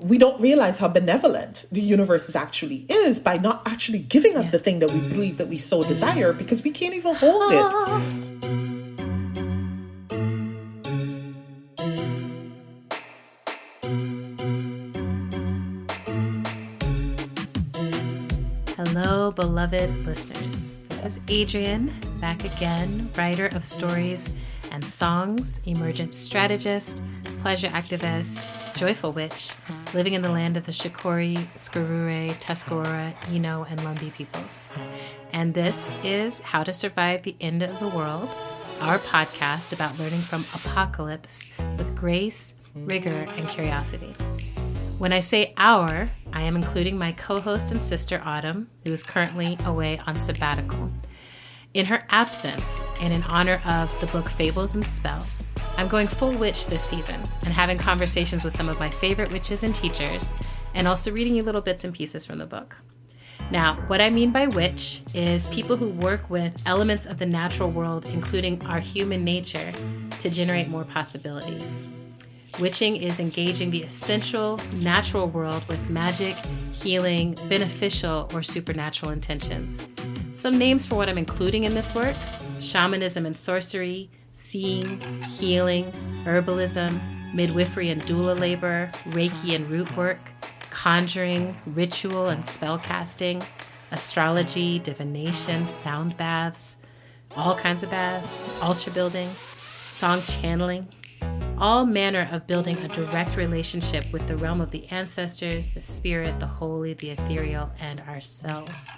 we don't realize how benevolent the universe actually is by not actually giving us the thing that we believe that we so desire, because we can't even hold it. Hello, beloved listeners. This is Adrienne, back again, writer of stories and songs, emergent strategist, pleasure activist, joyful witch, living in the land of the Shakori, Skarure, Tuscarora, Eno, and Lumbee peoples. And this is How to Survive the End of the World, our podcast about learning from apocalypse with grace, rigor, and curiosity. When I say our, I am including my co-host and sister Autumn, who is currently away on sabbatical. In her absence, and in honor of the book Fables and Spells, I'm going full witch this season and having conversations with some of my favorite witches and teachers, and also reading you little bits and pieces from the book. Now, what I mean by witch is people who work with elements of the natural world, including our human nature, to generate more possibilities. Witching is engaging the essential natural world with magic, healing, beneficial, or supernatural intentions. Some names for what I'm including in this work: shamanism and sorcery, seeing, healing, herbalism, midwifery and doula labor, Reiki and root work, conjuring, ritual and spell casting, astrology, divination, sound baths, all kinds of baths, altar building, song channeling, all manner of building a direct relationship with the realm of the ancestors, the spirit, the holy, the ethereal, and ourselves.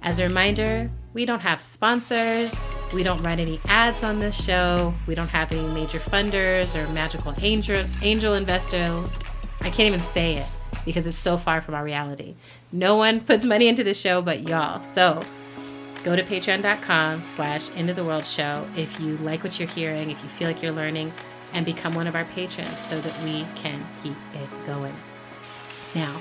As a reminder, we don't have sponsors, we don't run any ads on this show, we don't have any major funders or magical angel investors. I can't even say it because it's so far from our reality. No one puts money into the show but y'all. So go to patreon.com/endoftheworldshow if you like what you're hearing, if you feel like you're learning, and become one of our patrons so that we can keep it going. Now,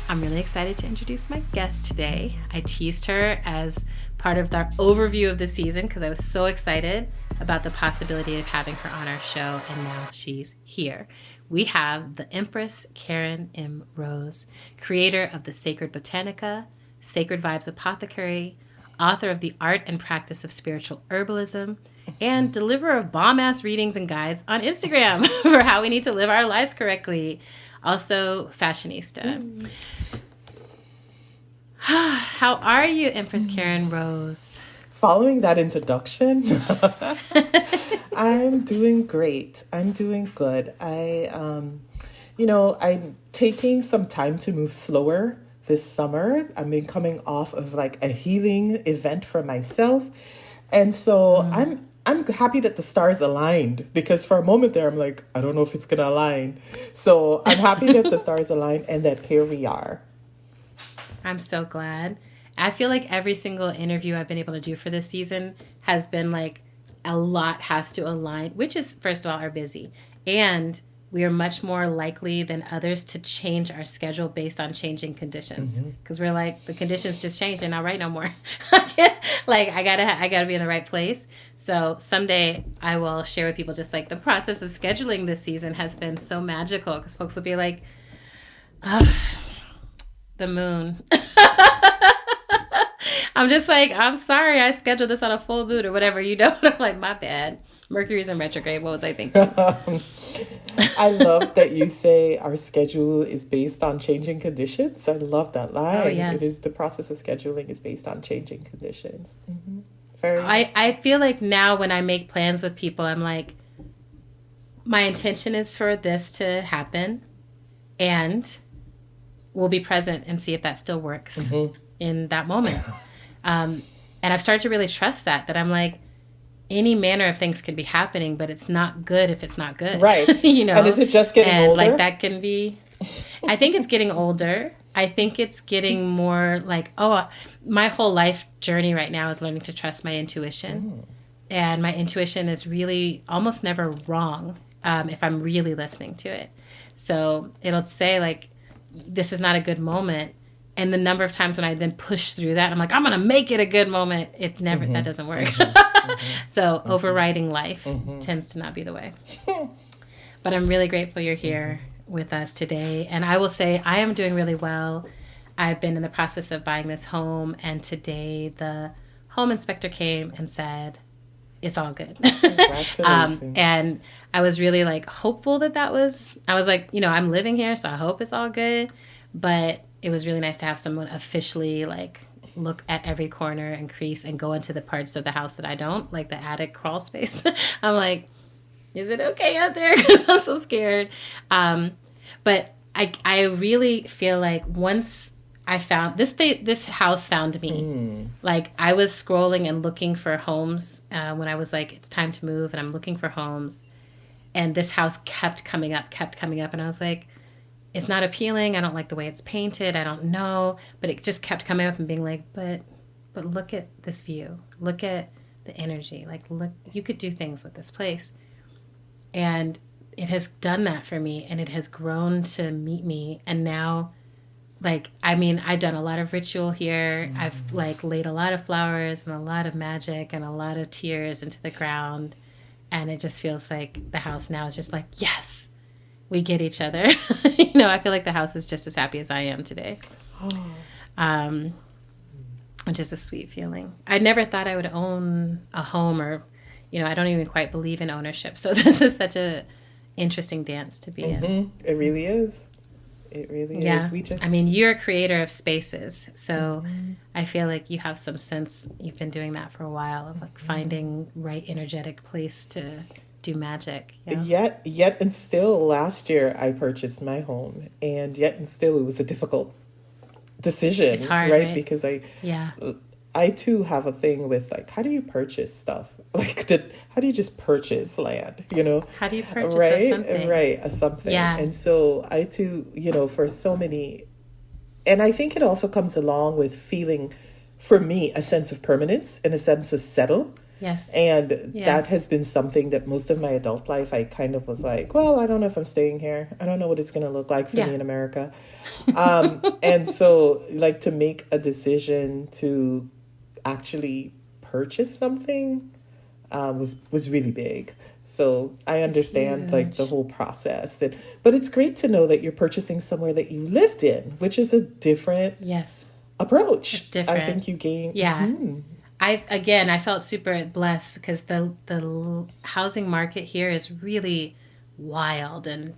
I'm really excited to introduce my guest today. I teased her as part of the overview of the season because I was so excited about the possibility of having her on our show, and now she's here. We have the Empress Karen M. Rose, creator of the Sacred Botanica, Sacred Vibes Apothecary, author of The Art and Practice of Spiritual Herbalism, and deliverer of bomb-ass readings and guides on Instagram for how we need to live our lives correctly. Also, fashionista. How are you, Empress Karen Rose? Following that introduction, I'm doing great. I'm doing good. I'm taking some time to move slower this summer. I've been coming off of like a healing event for myself. And so I'm happy that the stars aligned, because for a moment there, I'm like, I don't know if it's going to align. So I'm happy that the stars aligned and that here we are. I'm so glad. I feel like every single interview I've been able to do for this season has been like a lot has to align, which is, first of all, are busy. And we are much more likely than others to change our schedule based on changing conditions. Because we're like, the conditions just changed and not right no more. I gotta be in the right place. So someday I will share with people just like the process of scheduling this season has been so magical, because folks will be like, the moon. I'm just like, I'm sorry, I scheduled this on a full moon or whatever, I'm like, my bad. Mercury's in retrograde. What was I thinking? I love that you say our schedule is based on changing conditions. I love that line. Oh, yes. It is, the process of scheduling is based on changing conditions. Very nice. I feel like now when I make plans with people, I'm like, my intention is for this to happen, and we'll be present and see if that still works in that moment. And I've started to really trust that I'm like, any manner of things can be happening, but it's not good if it's not good. Right. And is it just getting older? Like that can be, I think it's getting older. I think it's getting more like, my whole life journey right now is learning to trust my intuition. And my intuition is really almost never wrong if I'm really listening to it. So it'll say like, this is not a good moment. And the number of times when I then push through that, I'm like, I'm going to make it a good moment. It never, that doesn't work. So overriding life tends to not be the way. But I'm really grateful you're here. with us today. And I will say I am doing really well. I've been in the process of buying this home, and today the home inspector came and said, it's all good. Congratulations. And I was really like hopeful I was like, I'm living here, so I hope it's all good. But it was really nice to have someone officially like look at every corner and crease and go into the parts of the house that I don't, like the attic crawl space. I'm like, is it okay out there? Because I'm so scared. But I really feel like once I found this house found me. Like I was scrolling and looking for homes when I was like, it's time to move, and I'm looking for homes, and this house kept coming up, and I was like, it's not appealing. I don't like the way it's painted. I don't know, but it just kept coming up and being like, but look at this view. Look at the energy. Like, look, you could do things with this place. And it has done that for me, and it has grown to meet me. And now, like, I mean, I've done a lot of ritual here. I've like laid a lot of flowers and a lot of magic and a lot of tears into the ground. And it just feels like the house now is just like, yes, we get each other. I feel like the house is just as happy as I am today. Which is a sweet feeling. I never thought I would own a home, or, I don't even quite believe in ownership. So this is such a interesting dance to be in. It really is. It really is. I mean, you're a creator of spaces. So I feel like you have some sense, you've been doing that for a while, of like finding right energetic place to do magic. Yet and still last year I purchased my home, and yet and still it was a difficult decision. It's hard, right? Because I too have a thing with like, how do you purchase stuff? Like, how do you just purchase land? How do you purchase something? Yeah. And so I too, for so many, and I think it also comes along with feeling, for me, a sense of permanence and a sense of settle. Yes. And that has been something that most of my adult life, I kind of was like, well, I don't know if I'm staying here. I don't know what it's going to look like for me in America. And so like to make a decision to actually purchase something was really big. So I understand like the whole process. But it's great to know that you're purchasing somewhere that you lived in, which is a different approach. It's different. I think you gain. Yeah. I felt super blessed because the housing market here is really wild and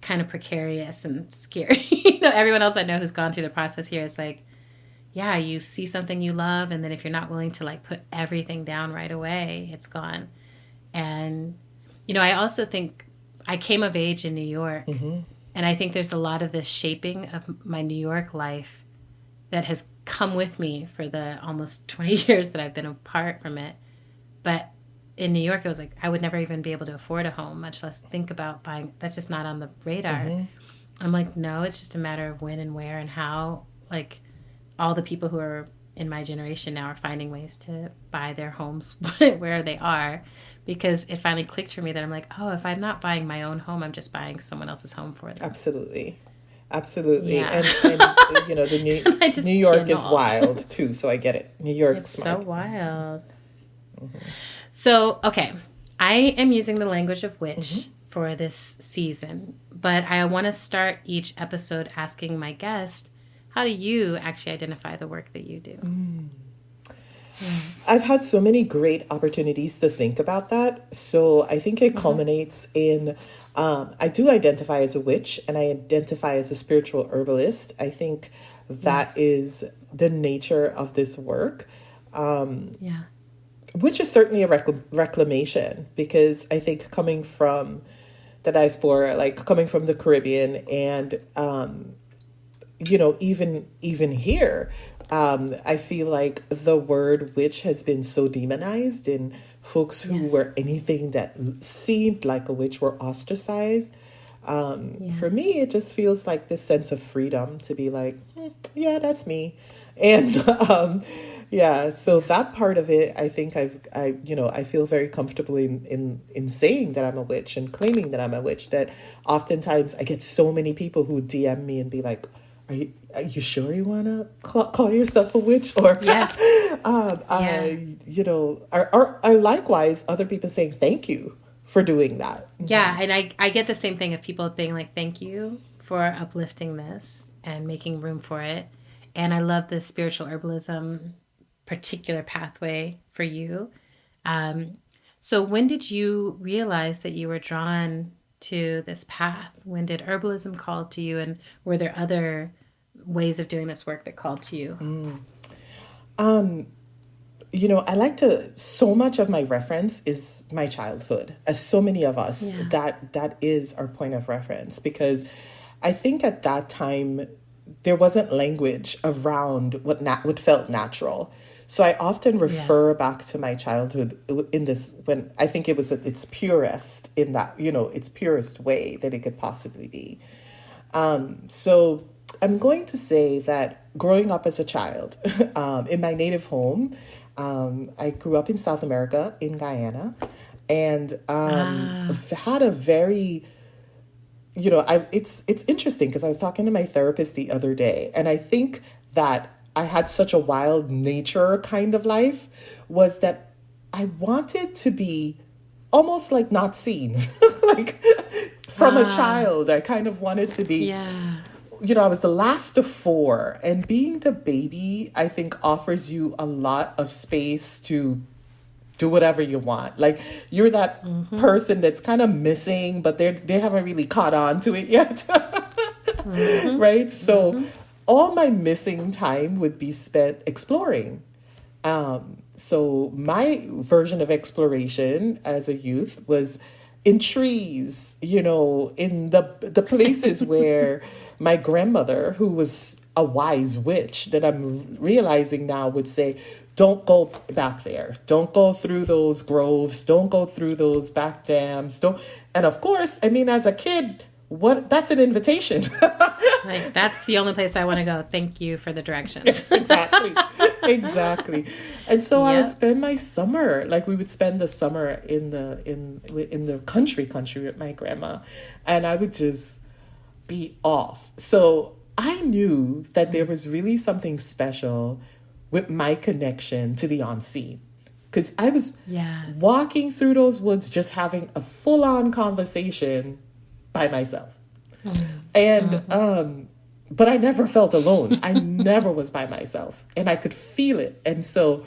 kind of precarious and scary. Everyone else I know who's gone through the process here is like, yeah, you see something you love, and then if you're not willing to like put everything down right away, it's gone. And, I also think I came of age in New York, and I think there's a lot of this shaping of my New York life that has come with me for the almost 20 years that I've been apart from it. But in New York, it was like I would never even be able to afford a home, much less think about buying. That's just not on the radar. I'm like, no, it's just a matter of when and where and how. Like, all the people who are in my generation now are finding ways to buy their homes where they are, because it finally clicked for me that I'm like, oh, if I'm not buying my own home, I'm just buying someone else's home for them. Absolutely. Yeah. And the New York is wild too, so I get it. New York's so wild. So, okay, I am using the language of witch for this season, but I want to start each episode asking my guest, how do you actually identify the work that you do? I've had so many great opportunities to think about that. So I think it culminates in, I do identify as a witch, and I identify as a spiritual herbalist. I think that is the nature of this work. Which is certainly a reclamation, because I think coming from the diaspora, like coming from the Caribbean, and even here, I feel like the word witch has been so demonized, and folks who were anything that seemed like a witch were ostracized. For me, it just feels like this sense of freedom to be like, yeah, that's me. And so that part of it, I think I feel very comfortable in saying that I'm a witch and claiming that I'm a witch, that oftentimes I get so many people who DM me and be like, are you sure you want to call yourself a witch? Or or likewise other people saying thank you for doing that. Yeah, and I get the same thing of people being like, thank you for uplifting this and making room for it. And I love the spiritual herbalism particular pathway for you. Um, so when did you realize that you were drawn to this path? When did herbalism call to you? And were there other ways of doing this work that called to you? You know, I like to, so much of my reference is my childhood. As so many of us, Yeah. that is our point of reference, because I think at that time there wasn't language around what felt natural. So I often refer Yes. back to my childhood in this, when I think it was at its purest, in that, you know, its purest way that it could possibly be. So I'm going to say that growing up as a child in my native home, I grew up in South America, in Guyana, and Ah, had a very, you know, it's interesting because I was talking to my therapist the other day, and I think that I had such a wild nature kind of life was that I wanted to be almost like not seen. Like from a ah, child, I kind of wanted to be, yeah. you know, I was the last of four, and being the baby, I think, offers you a lot of space to do whatever you want. Like you're that Mm-hmm. person that's kind of missing, but they haven't really caught on to it yet. Mm-hmm. Right? So Mm-hmm. all my missing time would be spent exploring. So my version of exploration as a youth was in trees, you know, in the places where my grandmother, who was a wise witch that I'm realizing now, would say, don't go back there. Don't go through those groves. Don't go through those back dams. Don't. And of course, I mean, as a kid, what that's an invitation. Like, that's the only place I want to go. Thank you for the directions. Yes, exactly. Exactly. And so I would Yep. spend my summer, like we would spend the summer in the country with my grandma, and I would just be off. So I knew that there was really something special with my connection to the unseen. Because I was Yes. walking through those woods just having a full-on conversation by myself. And Mm-hmm. but I never felt alone. I never was by myself, and I could feel it. And so,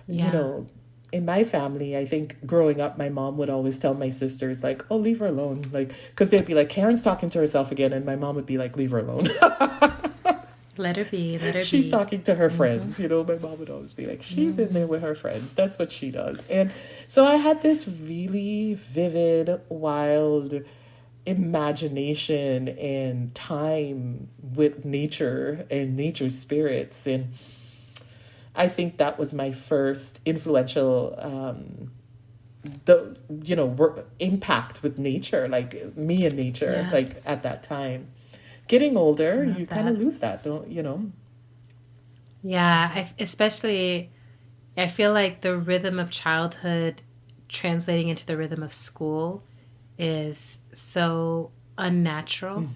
you Yeah. know, in my family, I think growing up, my mom would always tell my sisters like, "Oh, leave her alone," like because they'd be like, "Karen's talking to herself again," and my mom would be like, "Leave her alone." Let her be. Let her She's be. talking to her Mm-hmm. friends. You know, my mom would always be like, she's in Mm-hmm. there with her friends. That's what she does. And so I had this really vivid, wild imagination and time with nature and nature spirits. And I think that was my first influential the you know impact with nature, like me and nature, Yeah. like at that time. Getting older, Love you kind of that. lose that, don't you know? Yeah. Especially, I feel like the rhythm of childhood translating into the rhythm of school is so unnatural,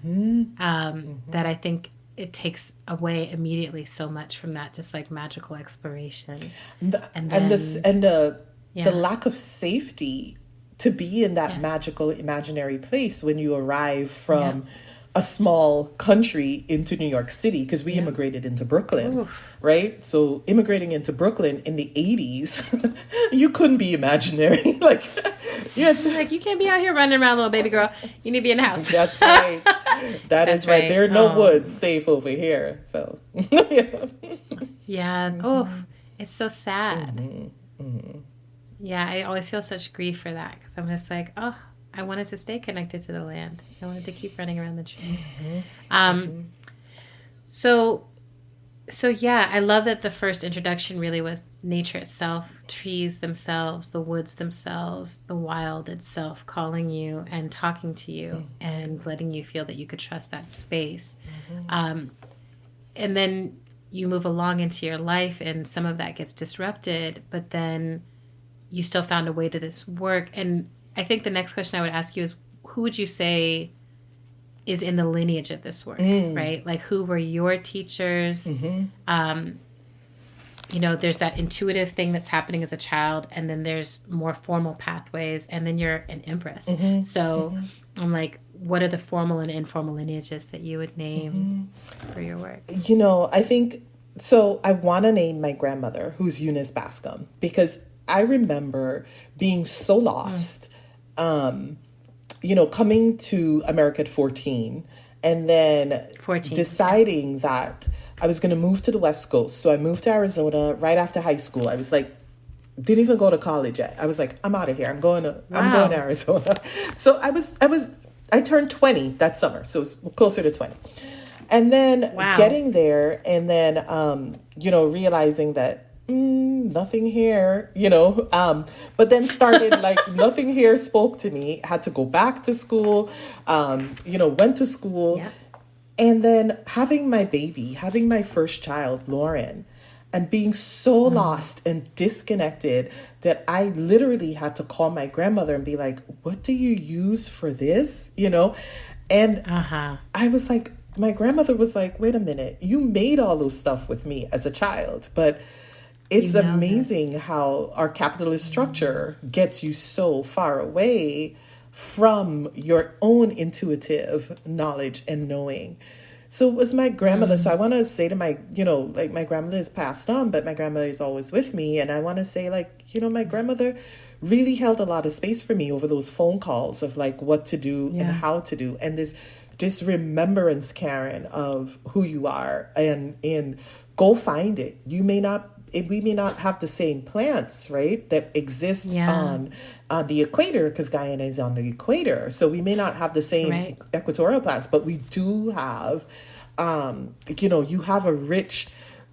that I think it takes away immediately so much from that just like magical exploration. And And this then, and the yeah. lack of safety to be in that Yes. magical imaginary place when you arrive Yep. from a small country into New York City, because we Yep. immigrated into Brooklyn, Oof. right? So immigrating into Brooklyn in the 80s, you couldn't be imaginary. Like you had to, Like, you can't be out here running around, little baby girl. You need to be in the house. that's right. That is That's right. right. There are no Oh, woods safe over here. So yeah. yeah. Oh, it's so sad. Yeah, I always feel such grief for that because I'm just like, oh, I wanted to stay connected to the land. I wanted to keep running around the trees. Um, so So yeah, I love that the first introduction really was nature itself, trees themselves, the woods themselves, the wild itself calling you and talking to you and letting you feel that you could trust that space. Um, and then you move along into your life and some of that gets disrupted, but then you still found a way to this work. And I think the next question I would ask you is, who would you say is in the lineage of this work, right? Like, who were your teachers? Um, there's that intuitive thing that's happening as a child, and then there's more formal pathways, and then you're an empress. So I'm like, what are the formal and informal lineages that you would name for your work? I think, so I want to name my grandmother, who's Eunice Bascom, because I remember being so lost, coming to America at 14, and then 14, deciding that I was going to move to the West Coast. So I moved to Arizona right after high school. I was like, didn't even go to college yet. I was like, I'm out of here. I'm going to Arizona. So I turned 20 that summer. So it was closer to 20. And then getting there and then, realizing that nothing here, but then started like nothing here spoke to me, had to go back to school, went to school. Yeah. And then having my first child, Lauren, and being so lost and disconnected that I literally had to call my grandmother and be like, what do you use for this? And I was like, my grandmother was like, wait a minute, you made all those stuff with me as a child. But it's amazing how our capitalist structure gets you so far away from your own intuitive knowledge and knowing. So it was my grandmother. So I want to say to my, my grandmother is passed on, but my grandmother is always with me. And I want to say my grandmother really held a lot of space for me over those phone calls of like what to do and how to do. And this remembrance, Karen, of who you are and go find it. We may not have the same plants, right, that exist on the equator, because Guyana is on the equator. So we may not have the same equatorial plants, but we do have, you have a rich,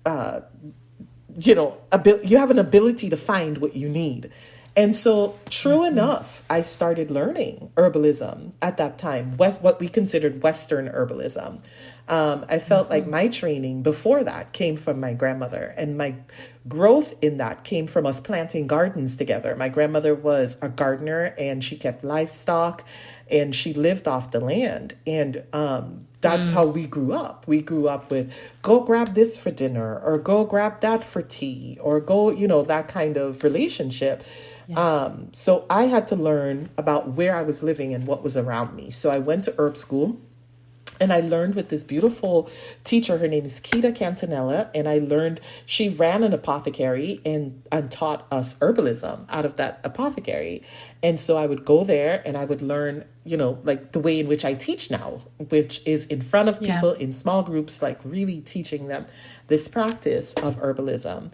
you have an ability to find what you need. And so true enough, I started learning herbalism at that time, what we considered Western herbalism. I felt like my training before that came from my grandmother, and my growth in that came from us planting gardens together. My grandmother was a gardener and she kept livestock and she lived off the land. And that's how we grew up. We grew up with go grab this for dinner or go grab that for tea or go, that kind of relationship. Yes. So I had to learn about where I was living and what was around me. So I went to herb school. And I learned with this beautiful teacher, her name is Kita Cantanella, and she ran an apothecary and taught us herbalism out of that apothecary. And so I would go there and I would learn, like the way in which I teach now, which is in front of people in small groups, like really teaching them this practice of herbalism.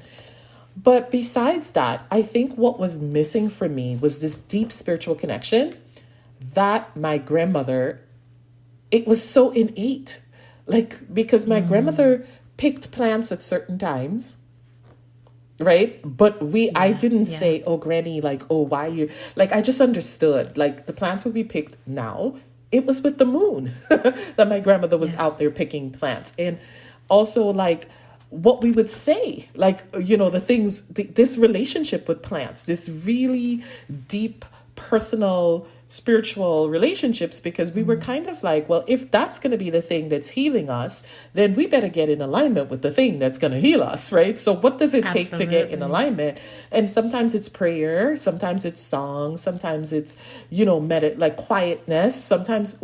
But besides that, I think what was missing for me was this deep spiritual connection that my grandmother, it was so innate, because my grandmother picked plants at certain times, right? But I didn't say, oh, Granny, why you, I just understood, the plants would be picked now. It was with the moon that my grandmother was out there picking plants. And also what we would say, the things, this relationship with plants, this really deep, personal, spiritual relationships, because we were kind of like, well, if that's going to be the thing that's healing us, then we better get in alignment with the thing that's going to heal us, right? So what does it take to get in alignment? And sometimes it's prayer, sometimes it's song, sometimes it's, quietness, sometimes,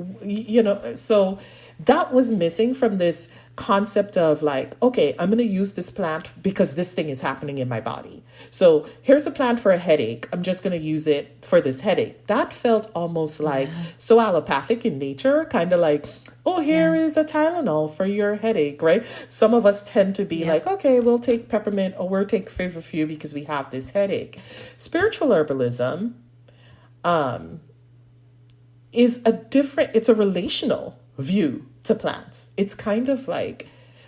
so that was missing from this concept of okay, I'm going to use this plant because this thing is happening in my body. So here's a plant for a headache. I'm just going to use it for this headache. That felt almost so allopathic in nature, kind of here is a Tylenol for your headache, right? Some of us tend to be okay, we'll take peppermint or we'll take feverfew because we have this headache. Spiritual herbalism is it's a relational view to plants. It's kind of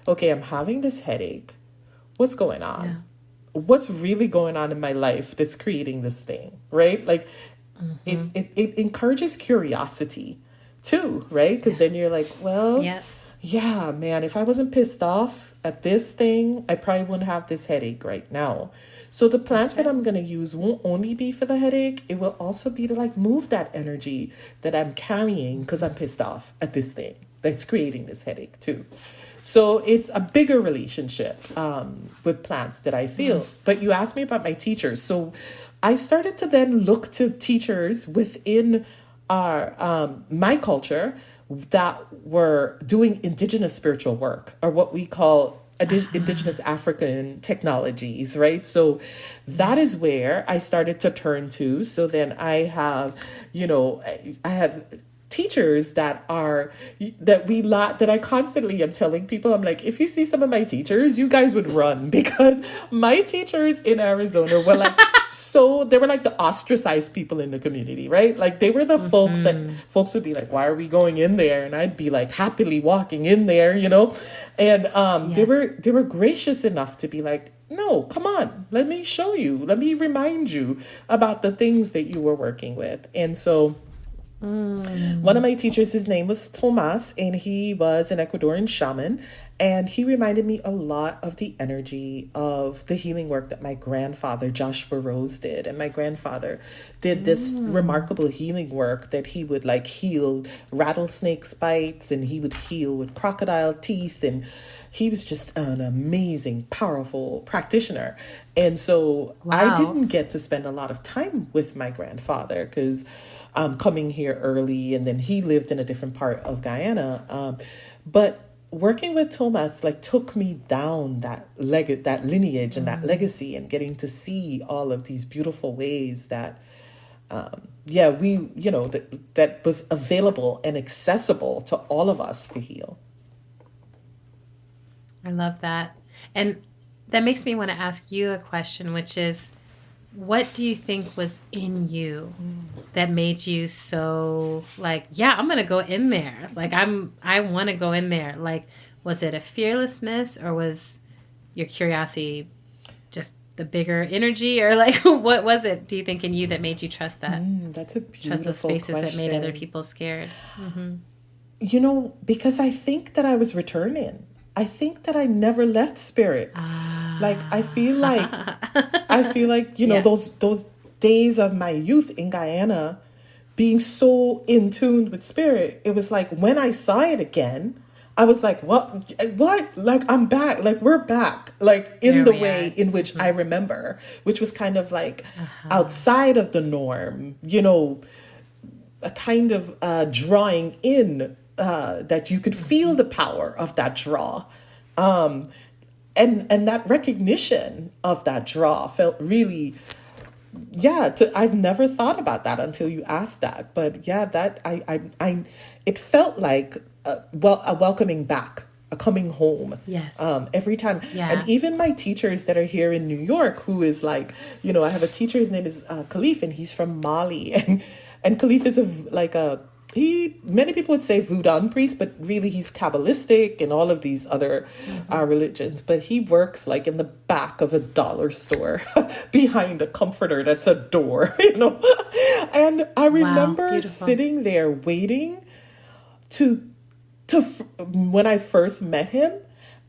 okay, I'm having this headache. What's going on? Yeah. What's really going on in my life that's creating this thing, right? It encourages curiosity too, right? Because then you're yeah, man, if I wasn't pissed off at this thing, I probably wouldn't have this headache right now. So the plant that I'm going to use won't only be for the headache. It will also be to move that energy that I'm carrying because I'm pissed off at this thing that's creating this headache too. So it's a bigger relationship with plants that I feel. But you asked me about my teachers. So I started to then look to teachers within our my culture that were doing indigenous spiritual work, or what we call indigenous African technologies, right? So that is where I started to turn to. So then I have, I have teachers that are that I constantly am telling people, I'm like, if you see some of my teachers, you guys would run, because my teachers in Arizona were like so they were like the ostracized people in the community, right? Like they were the folks that folks would be like, why are we going in there? And I'd be like happily walking in there, and they were gracious enough to be like, no, come on, let me show you, let me remind you about the things that you were working with. And so one of my teachers, his name was Tomas, and he was an Ecuadorian shaman. And he reminded me a lot of the energy of the healing work that my grandfather, Joshua Rose, did. And my grandfather did this remarkable healing work that he would like heal rattlesnake bites, and he would heal with crocodile teeth. And he was just an amazing, powerful practitioner. And so I didn't get to spend a lot of time with my grandfather because coming here early, and then he lived in a different part of Guyana. But working with Thomas like took me down that lineage and that legacy, and getting to see all of these beautiful ways that that was available and accessible to all of us to heal. I love that. And that makes me want to ask you a question, which is, what do you think was in you that made you so like, yeah, I'm going to go in there. Like, I want to go in there. Like, was it a fearlessness, or was your curiosity just the bigger energy, or like, what was it, do you think, in you that made you trust that? That's a beautiful trust those spaces question. that made other people scared. Because I think that I was returning. I think that I never left spirit. Like, I feel like, those days of my youth in Guyana, being so in tune with spirit, it was like when I saw it again, I was like, what? Like, I'm back. Like, we're back. Like, in the way in which I remember, which was kind of like outside of the norm, a kind of drawing in, that you could feel the power of that draw. And that recognition of that draw felt really, I've never thought about that until you asked that. But that it felt like a welcoming back, a coming home. Yes. Every time. Yeah. And even my teachers that are here in New York, who is like, I have a teacher, his name is Khalif, and he's from Mali. And Khalif is many people would say Voodoo priest, but really he's Kabbalistic and all of these other religions. But he works like in the back of a dollar store behind a comforter that's a door, And I remember sitting there waiting to when I first met him.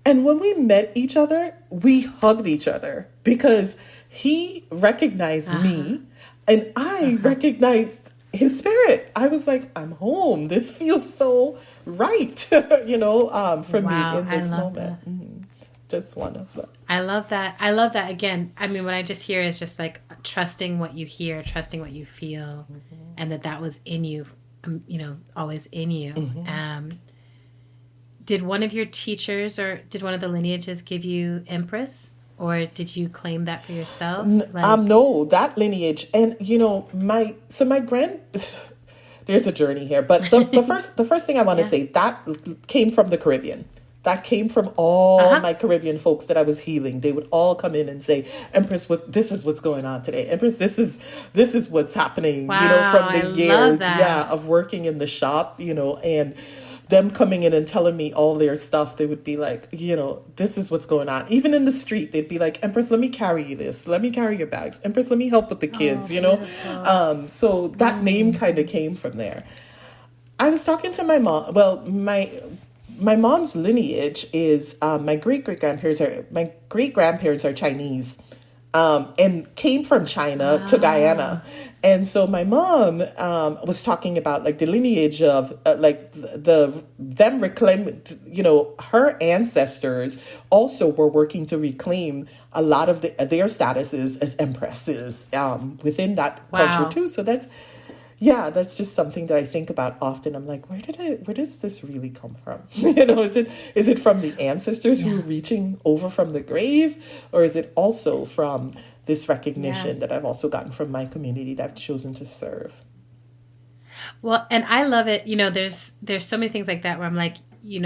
And when we met each other, we hugged each other because he recognized me and I recognized his spirit. I was like, I'm home. This feels so right, for me in this moment. Just one of them. I love that. I love that. Again, I mean, what I just hear is just like trusting what you hear, trusting what you feel, and that was in you, always in you. Did one of your teachers or did one of the lineages give you Empress? Or did you claim that for yourself? No, that lineage, and my there's a journey here, but the first thing I want to say, that came from the Caribbean. That came from all my Caribbean folks that I was healing. They would all come in and say, Empress, this is what's going on today. Empress, this is what's happening. From the years, of working in the shop, and them coming in and telling me all their stuff. They would be like, this is what's going on. Even in the street, they'd be like, Empress, let me carry you this. Let me carry your bags. Empress, let me help with the kids, So that name kind of came from there. I was talking to my mom. Well, my mom's lineage is my great grandparents are Chinese. and came from China to Guyana. And so my mom was talking about like the lineage of like them reclaim, you know, her ancestors also were working to reclaim a lot of their statuses as empresses within that culture Wow. too. So that's just something that I think about often. I'm like, where does this really come from? You know, is it from the ancestors who are reaching over from the grave, or is it also from this recognition that I've also gotten from my community that I've chosen to serve? Well, and I love it. You know, there's so many things like that where I'm like, you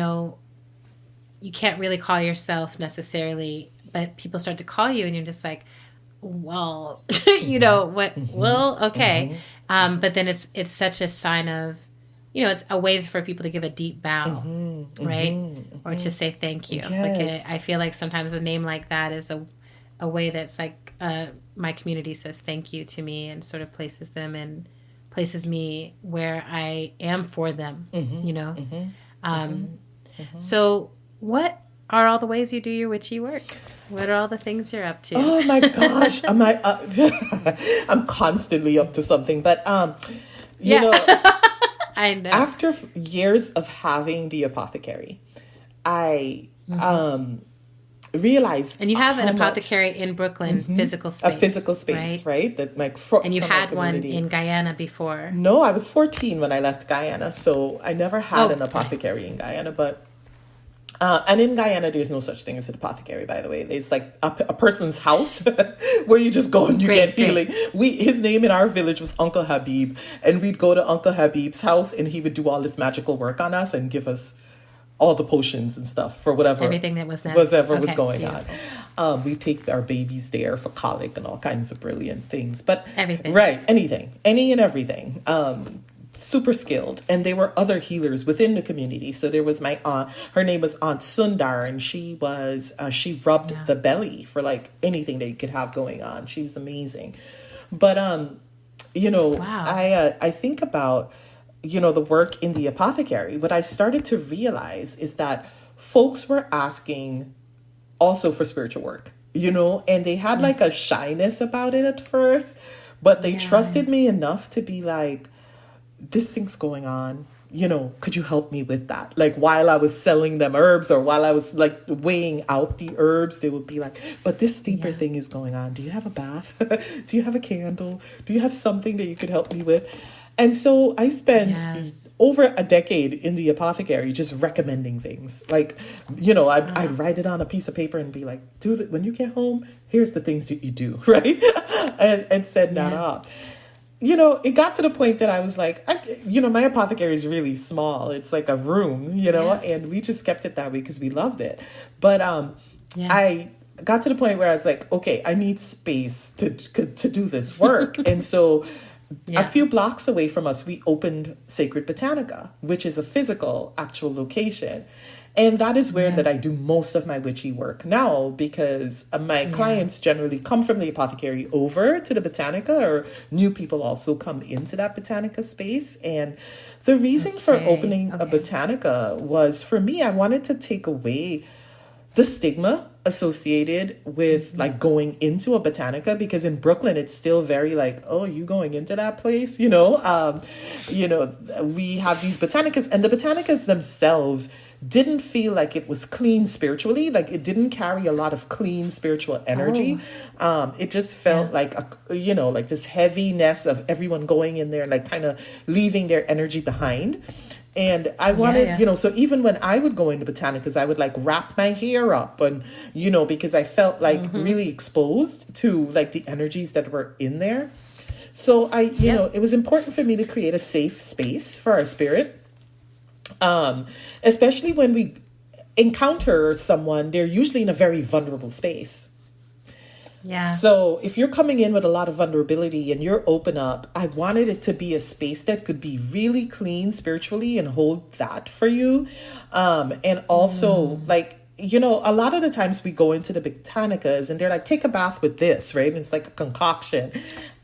can't really call yourself necessarily, but people start to call you and you're just like, well, what, well, okay. But then it's such a sign of, it's a way for people to give a deep bow, right? Or to say thank you. Yes. Like I feel like sometimes a name like that is a way that's like, my community says thank you to me and sort of places them and places me where I am for them, So what are all the ways you do your witchy work? What are all the things you're up to? Oh my gosh. I'm constantly up to something, but, you know, I know. after years of having the apothecary, I, realized. And you have an apothecary in Brooklyn, physical space. A physical space, right? That and you had one in Guyana before. No, I was 14 when I left Guyana, so I never had an apothecary in Guyana, but and in Guyana, there's no such thing as an apothecary, by the way. There's like a person's house where you just go and you get healing. His name in our village was Uncle Habib, and we'd go to Uncle Habib's house, and he would do all this magical work on us and give us all the potions and stuff for everything that was going on. We take our babies there for colic and all kinds of brilliant things. But everything. Right, anything, any and everything. Super skilled. And there were other healers within the community. So there was my aunt, her name was Aunt Sundar, and she rubbed the belly for like anything that you could have going on. She was amazing. But, I think about, the work in the apothecary. What I started to realize is that folks were asking also for spiritual work, and they had like a shyness about it at first, but they trusted me enough to be like, this thing's going on, could you help me with that? Like while I was selling them herbs or while I was like weighing out the herbs, they would be like, but this deeper thing is going on. Do you have a bath? Do you have a candle? Do you have something that you could help me with? And so I spent over a decade in the apothecary just recommending things. Like, I'd write it on a piece of paper and be like, when you get home, here's the things that you do, right? and send that off. It got to the point that I was like, my apothecary is really small. It's like a room, and we just kept it that way because we loved it. But I got to the point where I was like, okay, I need space to do this work. And so a few blocks away from us, we opened Sacred Botanica, which is a physical, actual location. And that is where that I do most of my witchy work now, because my clients generally come from the apothecary over to the Botanica, or new people also come into that Botanica space. And the reason for opening a Botanica was, for me, I wanted to take away the stigma associated with like going into a Botanica, because in Brooklyn it's still very like, oh, you going into that place, we have these Botanicas, and the Botanicas themselves didn't feel like it was clean spiritually. Like it didn't carry a lot of clean spiritual energy. It just felt like like this heaviness of everyone going in there, like kind of leaving their energy behind. And I wanted, so even when I would go into Botanicas, I would like wrap my hair up and, because I felt like really exposed to like the energies that were in there. So it was important for me to create a safe space for our spirit. Especially when we encounter someone, they're usually in a very vulnerable space. Yeah. So if you're coming in with a lot of vulnerability and you're open up, I wanted it to be a space that could be really clean spiritually and hold that for you. And also like a lot of the times we go into the botanicas and they're like, take a bath with this, right? And it's like a concoction.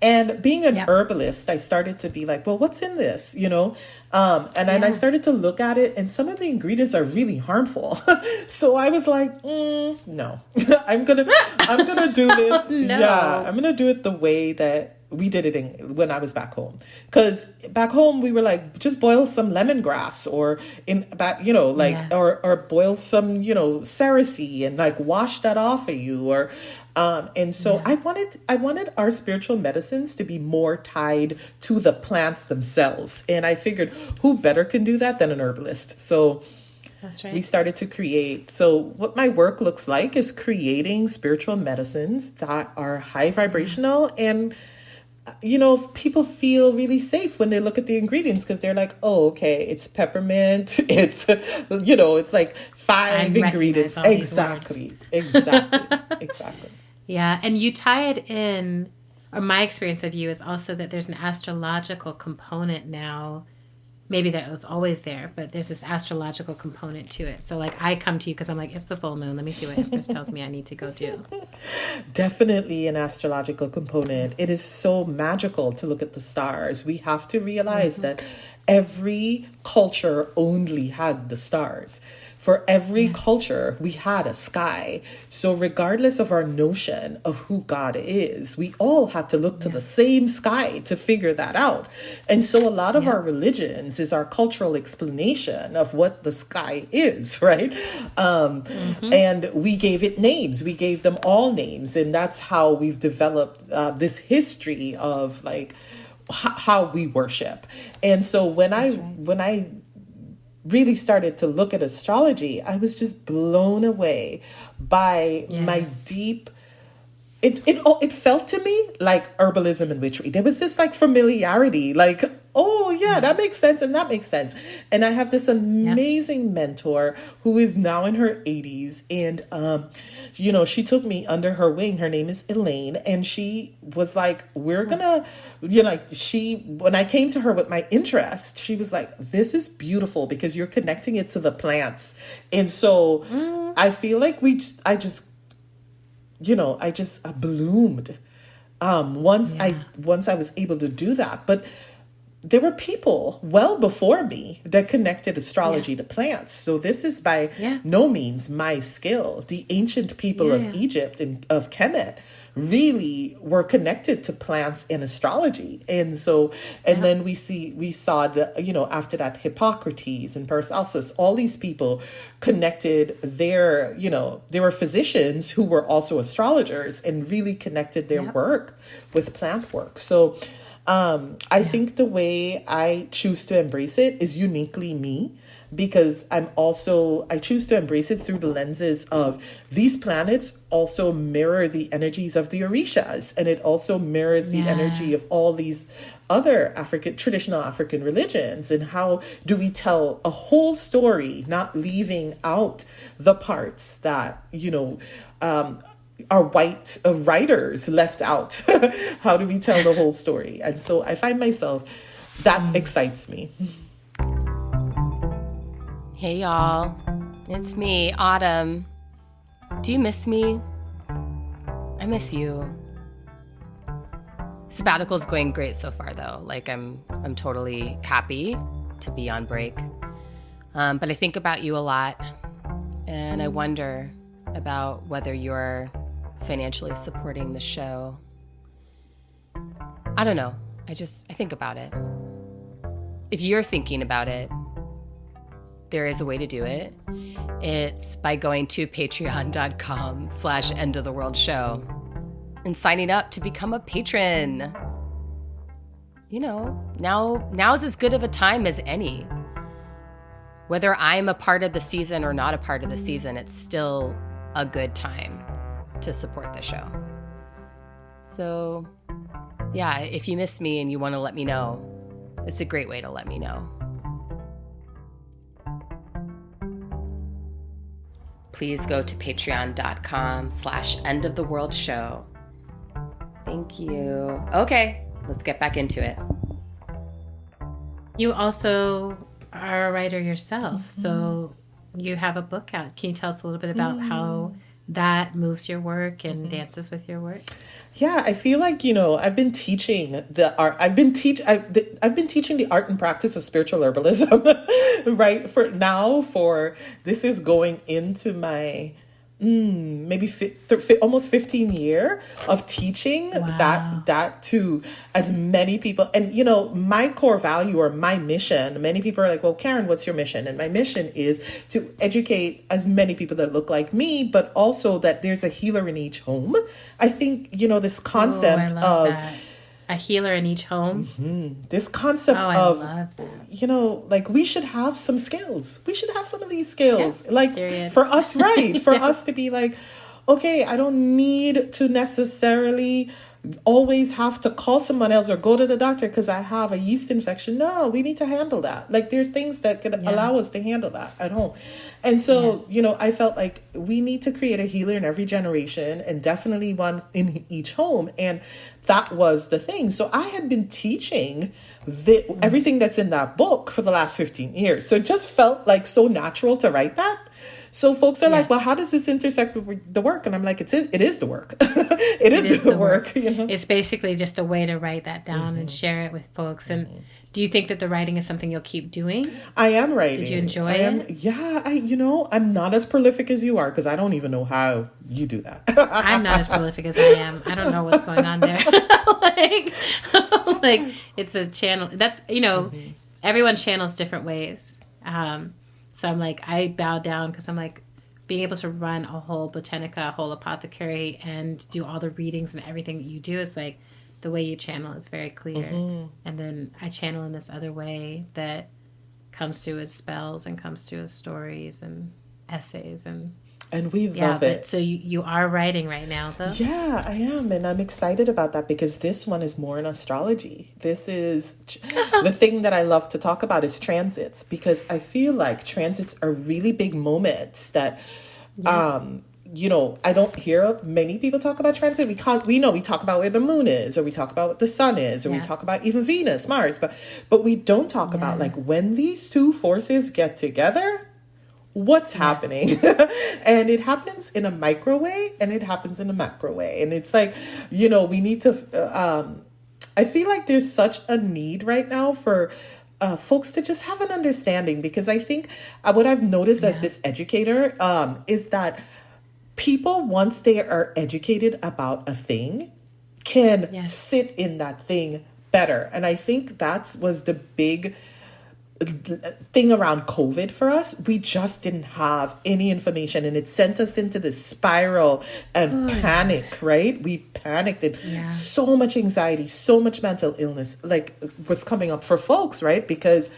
And being an herbalist, I started to be like, well, what's in this, And then I started to look at it, and some of the ingredients are really harmful. So I was like, no, I'm gonna do this. No. Yeah, I'm gonna do it the way that we did it when I was back home. Because back home we were like, just boil some lemongrass or or boil some, cerasee and like wash that off of you. Or and so I wanted our spiritual medicines to be more tied to the plants themselves. And I figured who better can do that than an herbalist? So that's right. We started to create. So what my work looks like is creating spiritual medicines that are high vibrational and people feel really safe when they look at the ingredients because they're like, oh, okay, it's peppermint. It's, it's like 5 ingredients. Exactly. Yeah. And you tie it in, or my experience of you is also that there's an astrological component now. Maybe that was always there, but there's this astrological component to it. So like I come to you because I'm like, it's the full moon. Let me see what Empress tells me I need to go do. Definitely an astrological component. It is so magical to look at the stars. We have to realize that every culture only had the stars. For every culture, we had a sky. So regardless of our notion of who God is, we all had to look to the same sky to figure that out. And so a lot of our religions is our cultural explanation of what the sky is, right? And we gave it names. We gave them all names. And that's how we've developed this history of like how we worship. And so when I really started to look at astrology, I was just blown away by my deep. It felt to me like herbalism and witchery. There was this like familiarity, like, oh yeah, that makes sense and that makes sense. And I have this amazing mentor who is now in her 80s, and she took me under her wing. Her name is Elaine, and she was like, we're gonna, when I came to her with my interest, she was like, this is beautiful because you're connecting it to the plants. And so I feel like I bloomed once I was able to do that. But there were people well before me that connected astrology to plants. So this is by no means my skill. The ancient people of Egypt and of Kemet really were connected to plants and astrology. And so, then we saw the, after that, Hippocrates and Paracelsus, all these people connected their, they were physicians who were also astrologers and really connected their work with plant work. So I think the way I choose to embrace it is uniquely me, because I choose to embrace it through the lenses of these planets also mirror the energies of the Orishas, and it also mirrors the energy of all these other traditional African religions. And how do we tell a whole story, not leaving out the parts that, our white writers left out? How do we tell the whole story? And so I find myself, that excites me. Hey y'all, it's me, Autumn. Do you miss me? I miss you. Sabbatical's going great so far though. Like I'm totally happy to be on break. But I think about you a lot, and I wonder about whether you're financially supporting the show. I don't know. I think about it. If you're thinking about it, there is a way to do it. It's by going to patreon.com/endoftheworldshow and signing up to become a patron. Now's as good of a time as any. Whether I'm a part of the season or not a part of the season, it's still a good time to support the show. So, yeah, if you miss me and you want to let me know, it's a great way to let me know. Please go to patreon.com/endoftheworldshow. Thank you. Okay, let's get back into it. You also are a writer yourself. So you have a book out. Can you tell us a little bit about how that moves your work and dances with your work? Yeah, I feel like, I've been teaching the art. I've been teaching the art and practice of spiritual herbalism, right? For this is going into my maybe almost 15 year of teaching that to as many people. And my core value or my mission, many people are like, well, Karen, what's your mission? And my mission is to educate as many people that look like me, but also that there's a healer in each home. I think this concept I love of that. A healer in each home. this concept I of love that. like we should have some skills. We should have some of these skills. Like period. for us, right? For us to be like, okay, I don't need to necessarily always have to call someone else or go to the doctor because I have a yeast infection. No, we need to handle that. Like there's things that could allow us to handle that at home. And so, I felt like we need to create a healer in every generation and definitely one in each home. And that was the thing. So I had been teaching everything that's in that book for the last 15 years. So it just felt like so natural to write that. So folks are like, well, how does this intersect with the work? And I'm like, it is the work. it is the work. It's basically just a way to write that down and share it with folks. And do you think that the writing is something you'll keep doing? I am writing. Did you enjoy it? Yeah, I'm not as prolific as you are because I don't even know how you do that. I'm not as prolific as I am. I don't know what's going on there. like it's a channel. That's, everyone channels different ways. So I'm like, I bow down because I'm like, being able to run a whole botanica, a whole apothecary, and do all the readings and everything that you do is like, the way you channel is very clear. And then I channel in this other way that comes through as spells and comes through as stories and essays and we love it. So you are writing right now, though? Yeah, I am. And I'm excited about that because this one is more in astrology. This is the thing that I love to talk about is transits, because I feel like transits are really big moments that, I don't hear many people talk about transit. We talk about where the moon is, or we talk about what the sun is, or we talk about even Venus, Mars, but we don't talk about like when these two forces get together, what's happening. And it happens in a micro way and it happens in a macro way. And it's like, we need to, I feel like there's such a need right now for folks to just have an understanding, because I think what I've noticed as this educator is that people, once they are educated about a thing, can sit in that thing better. And I think that was the big thing around COVID for us. We just didn't have any information, and it sent us into this spiral and panic, right? We panicked, and so much anxiety, so much mental illness like was coming up for folks, right? Because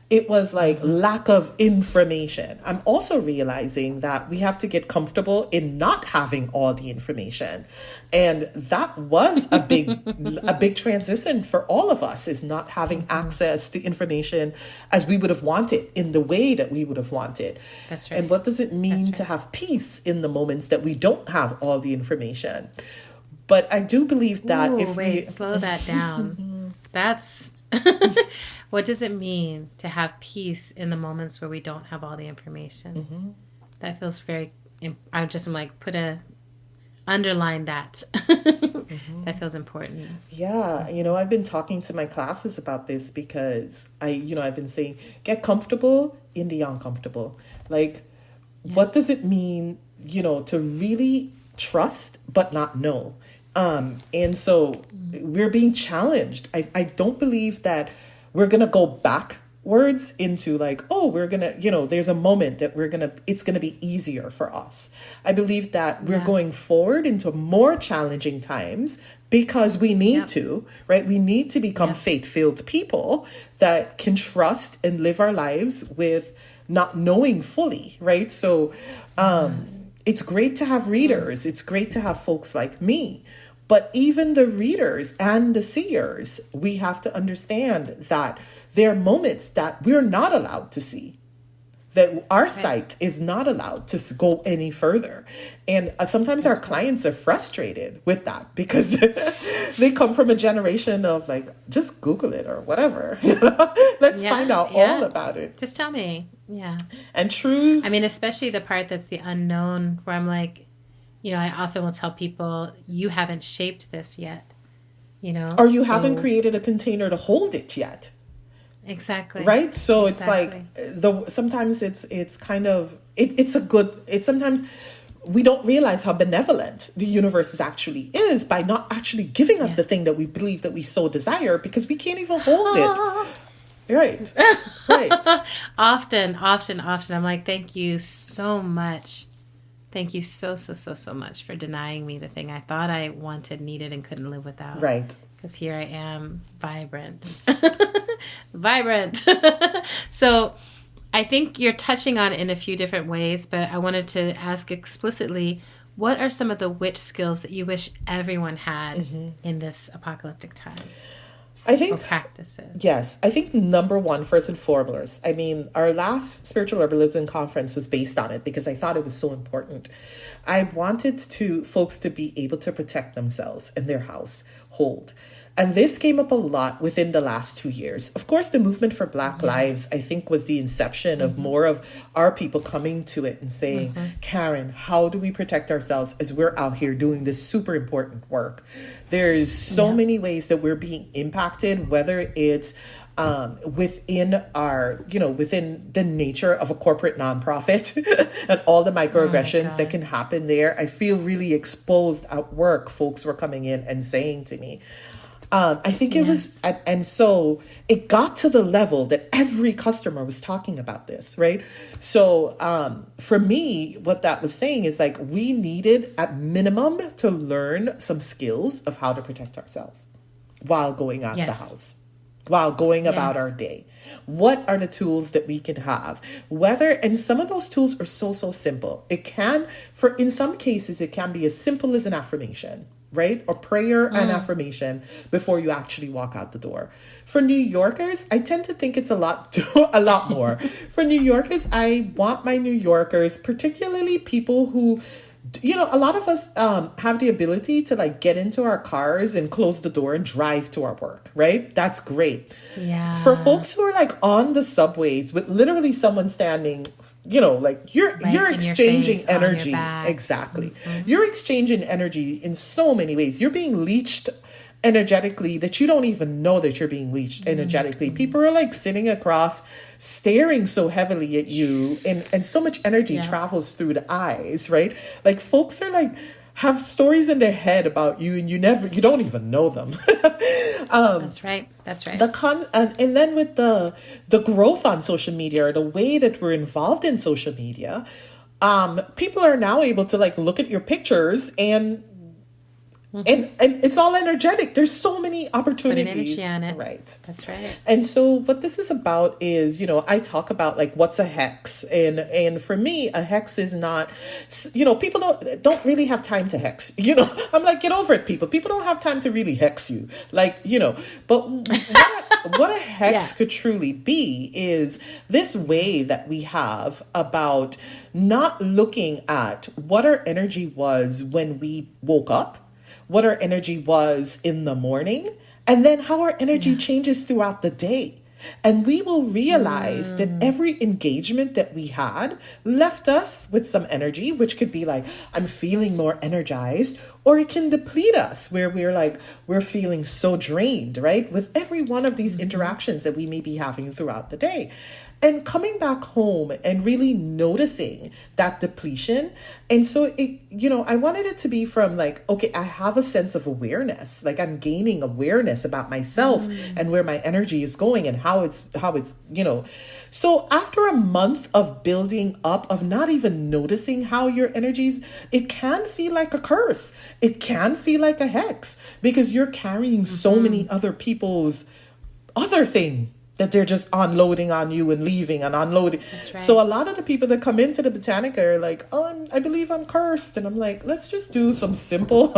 it was like lack of information. I'm also realizing that we have to get comfortable in not having all the information. And that was a big transition for all of us, is not having access to information as we would have wanted, in the way that we would have wanted. That's right. And what does it mean to have peace in the moments that we don't have all the information? But I do believe that slow that down. That's what does it mean to have peace in the moments where we don't have all the information? That feels very, I'm like, underline that. That feels important. Yeah. I've been talking to my classes about this because I've been saying, get comfortable in the uncomfortable. Like, what does it mean, to really trust but not know? And so we're being challenged. I don't believe that we're going to go backwards into like, we're going to, there's a moment that it's going to be easier for us. I believe that we're going forward into more challenging times because we need to, right? We need to become faith-filled people that can trust and live our lives with not knowing fully, right? So it's great to have readers. It's great to have folks like me. But even the readers and the seers, we have to understand that there are moments that we're not allowed to see. that our site is not allowed to go any further. And sometimes our clients are frustrated with that because they come from a generation of like, just Google it or whatever. Let's find out all about it. Just tell me. Yeah. And true. I mean, especially the part that's the unknown, where I'm like, you know, I often will tell people, you haven't shaped this yet, you know. Or you haven't created a container to hold it yet. Exactly. Right? So it's like, sometimes it's kind of, sometimes we don't realize how benevolent the universe actually is by not actually giving us the thing that we believe that we so desire, because we can't even hold it. Right. Right. Often. I'm like, thank you so much. Thank you so much for denying me the thing I thought I wanted, needed, and couldn't live without. Right. Because here I am, vibrant. Vibrant. So I think you're touching on it in a few different ways, but I wanted to ask explicitly, what are some of the witch skills that you wish everyone had in this apocalyptic time? I think, or practices. Yes. I think number one, first and foremost, I mean, our last spiritual herbalism conference was based on it because I thought it was so important. I wanted folks to be able to protect themselves and their household. And this came up a lot within the last 2 years. Of course, the movement for Black Lives, I think, was the inception of more of our people coming to it and saying, Karen, how do we protect ourselves as we're out here doing this super important work? There's so many ways that we're being impacted, whether it's within within the nature of a corporate nonprofit and all the microaggressions that can happen there. I feel really exposed at work. Folks were coming in and saying to me, I think it was, and so it got to the level that every customer was talking about this, right? So for me, what that was saying is like, we needed at minimum to learn some skills of how to protect ourselves while going out the house, while going about our day. What are the tools that we can have? And some of those tools are so simple. It can, in some cases, it can be as simple as an affirmation, right? Or prayer and affirmation before you actually walk out the door. For New Yorkers, I tend to think it's a lot more. For New Yorkers, I want my New Yorkers, particularly people who, a lot of us have the ability to like get into our cars and close the door and drive to our work, right? That's great. Yeah. For folks who are like on the subways with literally someone standing, like you're exchanging energy. Exactly. You're exchanging energy in so many ways. You're being leached energetically that you don't even know that you're being leached energetically. People are like sitting across, staring so heavily at you, and so much energy travels through the eyes, right? Like folks are like, have stories in their head about you and you don't even know them. That's right. And then with the growth on social media, or the way that we're involved in social media, people are now able to like look at your pictures and it's all energetic. There's so many opportunities. Put an energy on it. Right. That's right. And so what this is about is, I talk about like what's a hex, and for me, a hex is not, people don't really have time to hex. I'm like, get over it, people. People don't have time to really hex you. Like, but what a hex could truly be is this way that we have about not looking at what our energy was when we woke up, what our energy was in the morning, and then how our energy changes throughout the day. And we will realize that every engagement that we had left us with some energy, which could be like, I'm feeling more energized, or it can deplete us where we're feeling so drained, right? With every one of these interactions that we may be having throughout the day. And coming back home and really noticing that depletion. And so, I wanted it to be from like, okay, I have a sense of awareness. Like I'm gaining awareness about myself and where my energy is going and how it's. So after a month of building up, of not even noticing how your energies, it can feel like a curse. It can feel like a hex because you're carrying so many other people's other thing that they're just unloading on you and leaving and unloading. That's right. So a lot of the people that come into the Botanica are like, I believe I'm cursed. And I'm like, let's just do some simple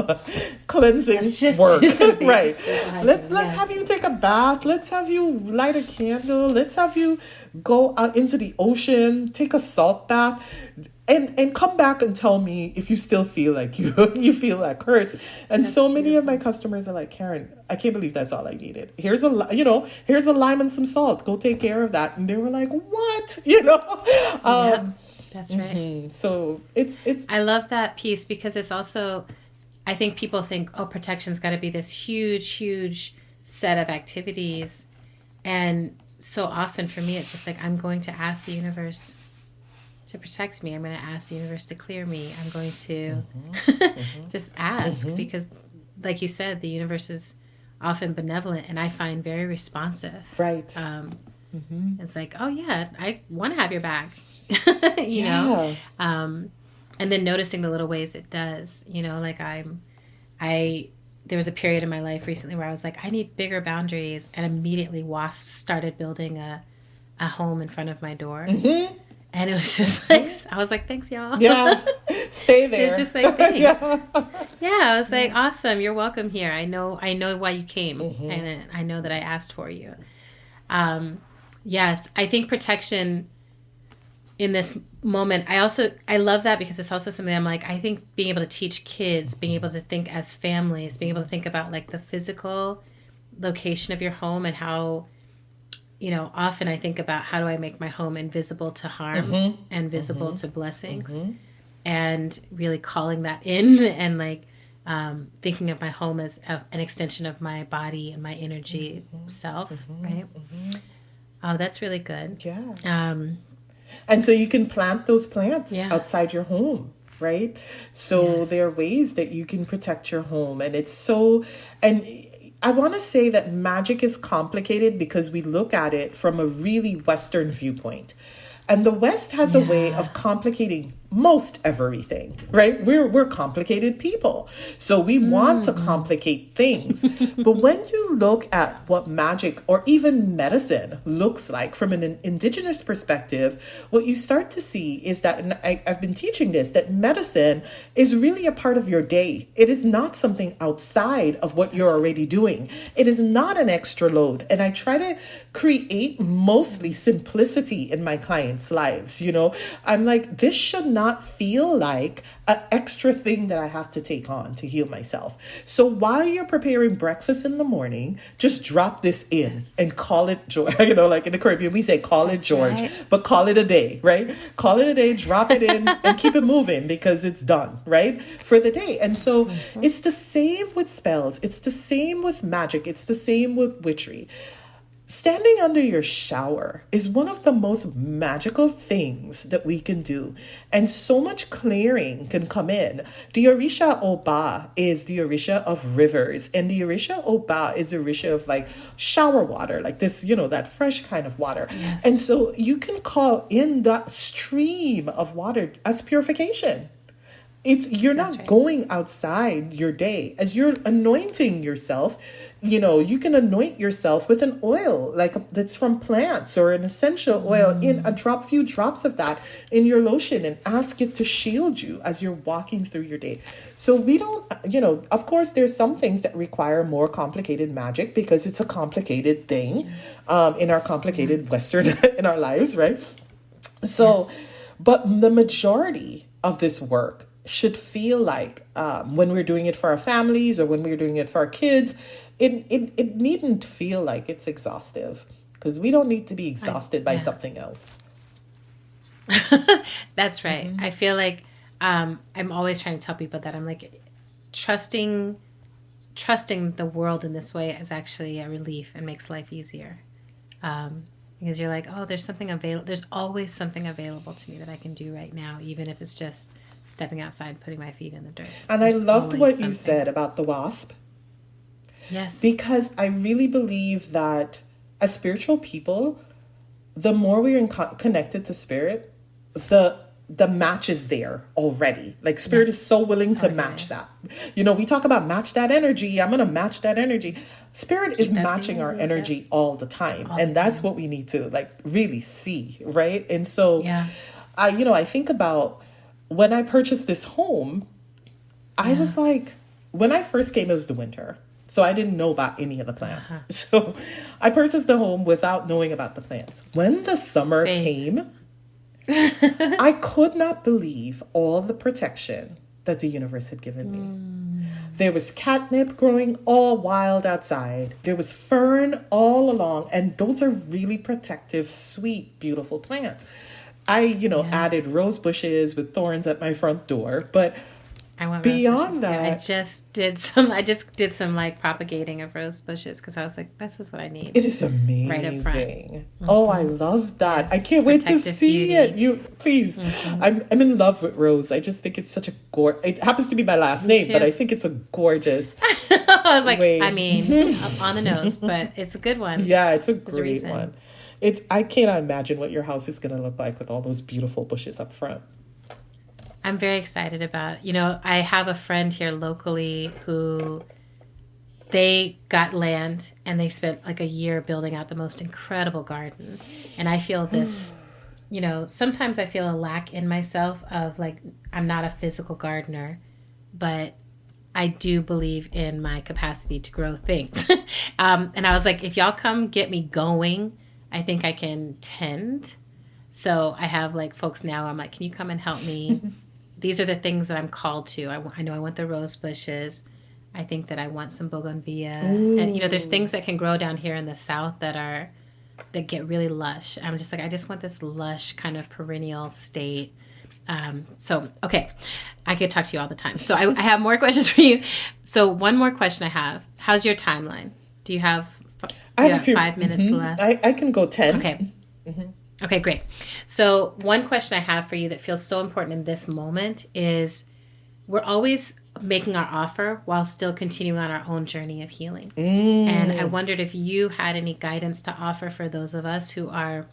cleansing work. Right. Let's have you take a bath. Let's have you light a candle. Let's have you go out into the ocean, take a salt bath, and come back and tell me if you still feel like you feel that curse. And That's so many beautiful. of my customers are like, Karen, I can't believe that's all I needed. Here's here's a lime and some salt. Go take care of that. And they were like, what? Yeah, that's right. So it's I love that piece because it's also, I think people think, oh, protection's got to be this huge, huge set of activities. And so often for me, it's just like, I'm going to ask the universe to protect me. I'm going to ask the universe to clear me. I'm going to just ask because, like you said, the universe is often benevolent and I find very responsive. right. It's like, oh yeah, I want to have your back, Yeah. and then noticing the little ways it does, like there was a period in my life recently where I was like, I need bigger boundaries, and immediately wasps started building a home in front of my door. And it was just like, I was like, thanks, y'all. Yeah. Stay there. It was just like, thanks. Yeah. Yeah, I was like, awesome, you're welcome here. I know why you came, and I know that I asked for you. Yes, I think protection in this moment, I love that because it's also something I'm like, I think being able to teach kids, being able to think as families, being able to think about like the physical location of your home and how, often I think about how do I make my home invisible to harm and visible to blessings, and really calling that in and like thinking of my home as an extension of my body and my energy self, right? Oh, that's really good. Yeah. And so you can plant those plants outside your home, right? So there are ways that you can protect your home. And I want to say that magic is complicated because we look at it from a really Western viewpoint. And the West has a way of complicating most everything, right? We're complicated people. So we want to complicate things. But when you look at what magic or even medicine looks like from an indigenous perspective, what you start to see is that, and I've been teaching this, that medicine is really a part of your day. It is not something outside of what you're already doing. It is not an extra load. And I try to create mostly simplicity in my clients' lives. I'm like, this should not feel like an extra thing that I have to take on to heal myself. So while you're preparing breakfast in the morning, just drop this in and call it George. Like in the Caribbean, we say call it George, but call it a day, right? Call it a day, drop it in and keep it moving because it's done, right? For the day. And so it's the same with spells. It's the same with magic. It's the same with witchery. Standing under your shower is one of the most magical things that we can do. And so much clearing can come in. The Orisha Oba is the Orisha of rivers. And the Orisha Oba is the Orisha of like shower water, like this, that fresh kind of water. Yes. And so you can call in that stream of water as purification. You're not going outside your day. As you're anointing yourself, you can anoint yourself with an oil that's from plants or an essential oil, in few drops of that in your lotion, and ask it to shield you as you're walking through your day. So we don't, of course, there's some things that require more complicated magic because it's a complicated thing in our complicated Western, in our lives, right? So, but the majority of this work should feel like when we're doing it for our families or when we're doing it for our kids, it needn't feel like it's exhaustive, because we don't need to be exhausted by something else. That's right. I feel like I'm always trying to tell people that I'm like, trusting the world in this way is actually a relief and makes life easier. Because you're like, oh, there's always something available to me that I can do right now, even if it's just stepping outside, putting my feet in the dirt. And I loved what you said about the wasp. Yes. Because I really believe that as spiritual people, the more we're connected to spirit, the match is there already. Like spirit is so willing to match that. We talk about match that energy. I'm going to match that energy. Spirit is matching our energy all the time. And that's what we need to like really see. Right. And so I think about when I purchased this home, I was like, when I first came, it was the winter. So I didn't know about any of the plants. So I purchased the home without knowing about the plants. When the summer came, I could not believe all the protection that the universe had given me. There was catnip growing all wild outside. There was fern all along. And those are really protective, sweet, beautiful plants. I, added rose bushes with thorns at my front door. But I want beyond that, I just did some like propagating of rose bushes because I was like, this is what I need. it is amazing. Right up front. Oh, I love that. Yes. I can't wait to Protective see beauty. it. You please. I'm in love with rose. I just think it's such a it happens to be my last name, too. but I think it's a gorgeous. I was like, Wait. I mean, up on the nose, but it's a good one. Yeah, it's a There's a great reason. one. I cannot imagine what your house is going to look like with all those beautiful bushes up front. I'm very excited about, I have a friend here locally who they got land and they spent like a year building out the most incredible garden. And I feel this, sometimes I feel a lack in myself of like, I'm not a physical gardener, but I do believe in my capacity to grow things. And I was like, if y'all come get me going, I think I can tend. So I have like folks now, I'm like, can you come and help me? These are the things that I'm called to. I know I want the rose bushes. I think that I want some bougainvillea. And, there's things that can grow down here in the South that get really lush. I'm just like, I just want this lush kind of perennial state. Okay, I could talk to you all the time. So I have more questions for you. So one more question I have. How's your timeline? Do you have, I have 5 minutes left? I can go 10. Okay. Okay, great. So one question I have for you that feels so important in this moment is we're always making our offer while still continuing on our own journey of healing. And I wondered if you had any guidance to offer for those of us who are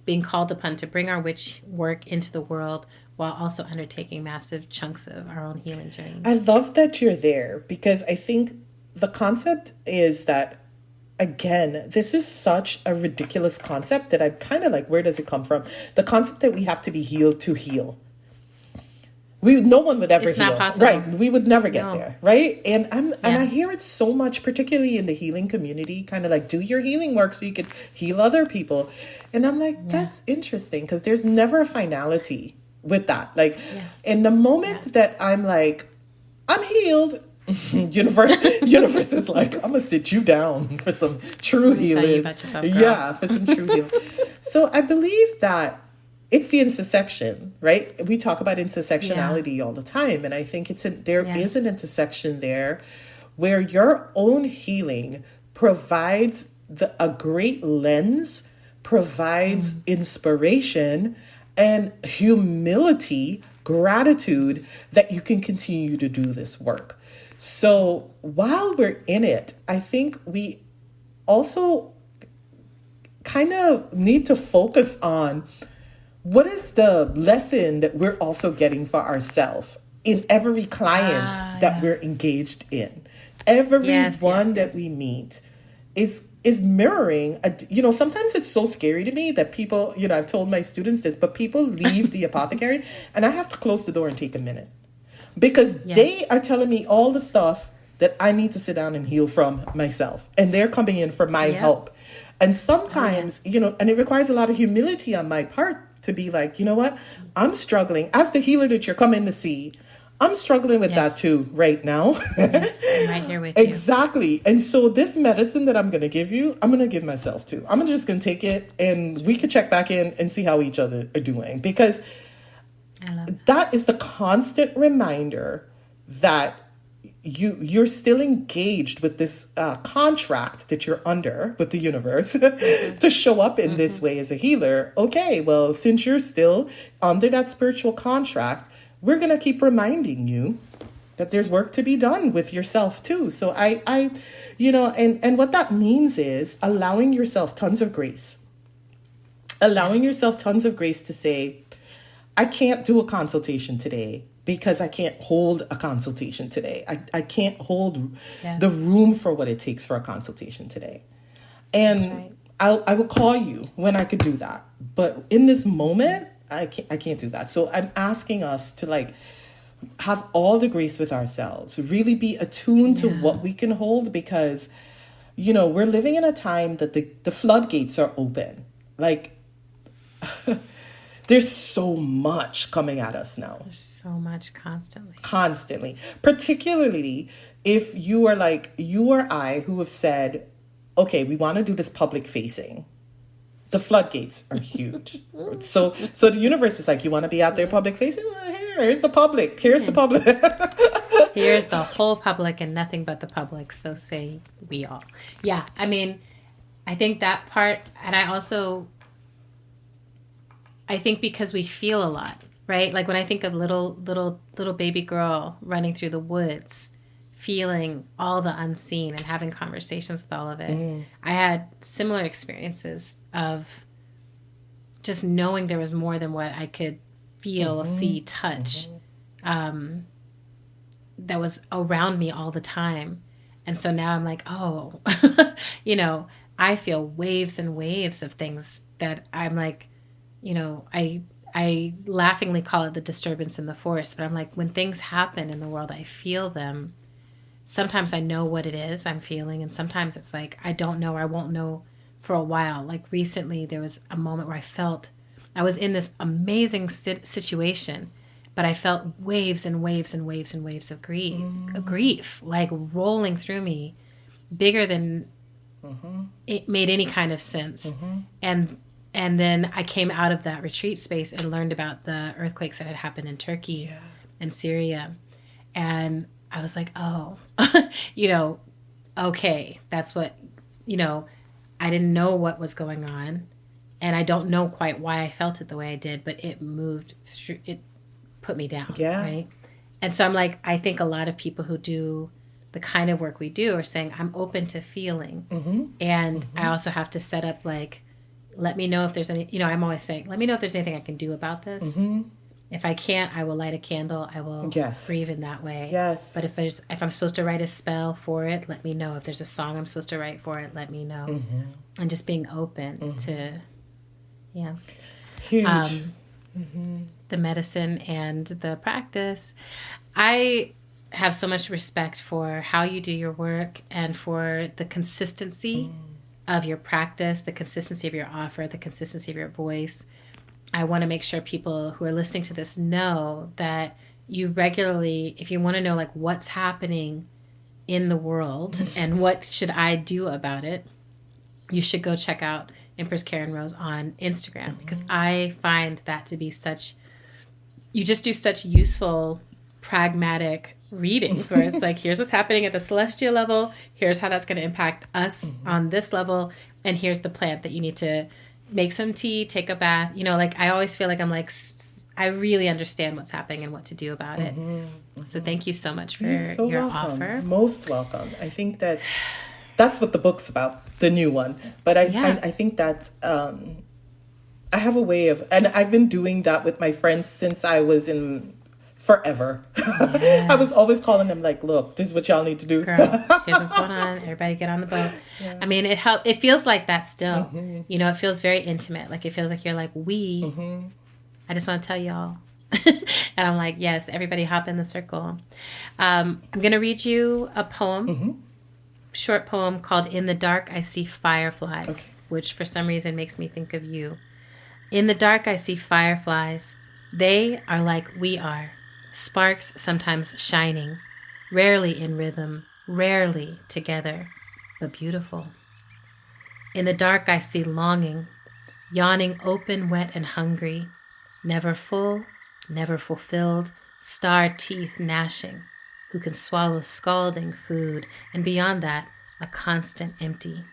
being called upon to bring our witch work into the world while also undertaking massive chunks of our own healing journey. I love that you're there because I think the concept is that, again, this is such a ridiculous concept that I'm kind of like, where does it come from? The concept that we have to be healed to heal. No one would ever It's heal. not possible. Right. We would never get No. there. Right. And I hear it so much, particularly in the healing community, kind of like do your healing work so you could heal other people. And I'm like, that's interesting because there's never a finality with that. Like in the moment that I'm like, I'm healed, universe is like, I'm gonna sit you down for some true healing. Tell you about yourself, girl. Yeah, for some true healing. So I believe that it's the intersection, right? We talk about intersectionality all the time, and I think there is an intersection there where your own healing provides a great lens, provides inspiration and humility, gratitude that you can continue to do this work. So while we're in it, I think we also kind of need to focus on what is the lesson that we're also getting for ourselves in every client that we're engaged in. Everyone that we meet is mirroring. Sometimes it's so scary to me that people, I've told my students this, but people leave the apothecary and I have to close the door and take a minute. Because they are telling me all the stuff that I need to sit down and heal from myself. And they're coming in for my help. And sometimes, and it requires a lot of humility on my part to be like, you know what? I'm struggling. As the healer that you're coming to see, I'm struggling with that too right now. Yes, I'm right here with you. Exactly. And so this medicine that I'm going to give you, I'm going to give myself too. I'm just going to take it and we could check back in and see how each other are doing. Because I love that is the constant reminder that you're still engaged with this contract that you're under with the universe to show up in this way as a healer. Okay, well, since you're still under that spiritual contract, we're going to keep reminding you that there's work to be done with yourself too. So and what that means is allowing yourself tons of grace. Allowing yourself tons of grace to say, I can't do a consultation today because I can't hold a consultation today. I can't hold the room for what it takes for a consultation today. And I will call you when I could do that. But in this moment, I can't do that. So I'm asking us to have all the grace with ourselves, really be attuned to what we can hold, because, we're living in a time that the floodgates are open. Like, there's so much coming at us now. There's so much constantly. Constantly. Particularly if you are like you or I, who have said, okay, we want to do this public facing. The floodgates are huge. So the universe is like, you want to be out there public facing? Well, here's the public. Here's the public. Here's the whole public and nothing but the public. So say we all. Yeah. I mean, I think that part, and I think because we feel a lot, right? Like when I think of little baby girl running through the woods, feeling all the unseen and having conversations with all of it. I had similar experiences of just knowing there was more than what I could feel, see, touch, that was around me all the time. And so now I'm like, oh, I feel waves and waves of things that I'm like, I laughingly call it the disturbance in the forest, but I'm like, when things happen in the world, I feel them. Sometimes I know what it is I'm feeling, and sometimes it's like I don't know, or I won't know for a while. Like recently, there was a moment where I felt I was in this amazing situation, but I felt waves and waves and waves and waves of grief, like rolling through me, bigger than it made any kind of sense. And then I came out of that retreat space and learned about the earthquakes that had happened in Turkey and Syria, and I was like, oh, okay, that's what, I didn't know what was going on. And I don't know quite why I felt it the way I did, but it moved through, it put me down. Yeah. Right. And so I'm like, I think a lot of people who do the kind of work we do are saying, I'm open to feeling. And I also have to set up like, let me know if there's any, I'm always saying, let me know if there's anything I can do about this. If I can't, I will light a candle. I will grieve in that way. Yes. But if I'm supposed to write a spell for it, let me know. If there's a song I'm supposed to write for it, let me know. And just being open to, huge. The medicine and the practice. I have so much respect for how you do your work and for the consistency of your practice, the consistency of your offer, the consistency of your voice. I want to make sure people who are listening to this know that you regularly, if you want to know like what's happening in the world and what should I do about it, you should go check out Empress Karen Rose on Instagram, because I find that to be you just do such useful, pragmatic readings where it's like, here's what's happening at the celestial level, here's how that's going to impact us on this level, and here's the plant that you need to make some tea, take a bath. Like I always feel like I'm like, I really understand what's happening and what to do about it. So thank you so much for your offer. Most welcome. I think that's what the book's about, the new one. But I think that I have a way of, and I've been doing that with my friends since I was in forever. I was always calling them like, look, this is what y'all need to do. Girl, here's what's going on. Everybody get on the boat. I mean, it feels like that still. It feels very intimate. Like it feels like you're like, I just want to tell y'all. And I'm like, yes, everybody hop in the circle. I'm going to read you a poem, short poem called In the Dark I See Fireflies, which for some reason makes me think of you. In the dark I see fireflies. They are like we are. Sparks sometimes shining, rarely in rhythm, rarely together, but beautiful. In the dark I see longing, yawning open, wet, and hungry, never full, never fulfilled, star teeth gnashing, who can swallow scalding food, and beyond that, a constant empty.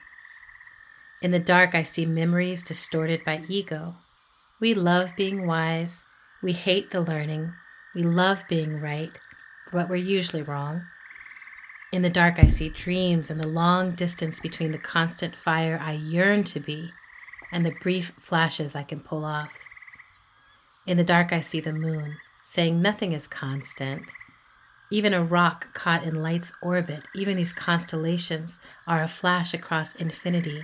In the dark I see memories distorted by ego. We love being wise, we hate the learning, we love being right, but we're usually wrong. In the dark I see dreams and the long distance between the constant fire I yearn to be and the brief flashes I can pull off. In the dark I see the moon, saying nothing is constant. Even a rock caught in light's orbit, even these constellations are a flash across infinity.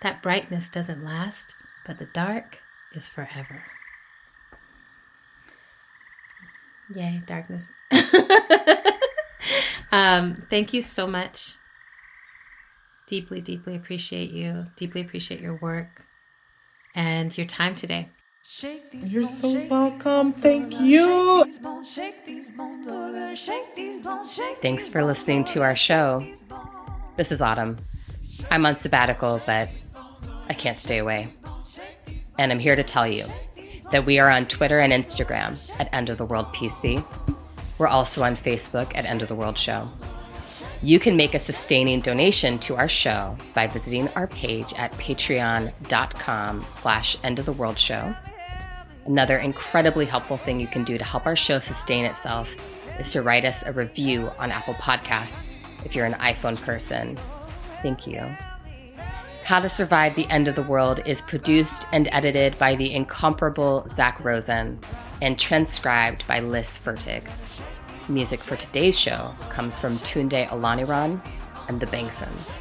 That brightness doesn't last, but the dark is forever. Yay, darkness. Thank you so much. Deeply, deeply appreciate you. Deeply appreciate your work and your time today. You're so welcome. Thank you. Thanks for listening to our show. This is Autumn. I'm on sabbatical, but I can't stay away. And I'm here to tell you that we are on Twitter and Instagram at End of the World PC. We're also on Facebook at End of the World Show. You can make a sustaining donation to our show by visiting our page at patreon.com/endoftheworldshow. Another incredibly helpful thing you can do to help our show sustain itself is to write us a review on Apple Podcasts if you're an iPhone person. Thank you. How to Survive the End of the World is produced and edited by the incomparable Zach Rosen and transcribed by Liz Furtig. Music for today's show comes from Tunde Olaniran and the Bangsons.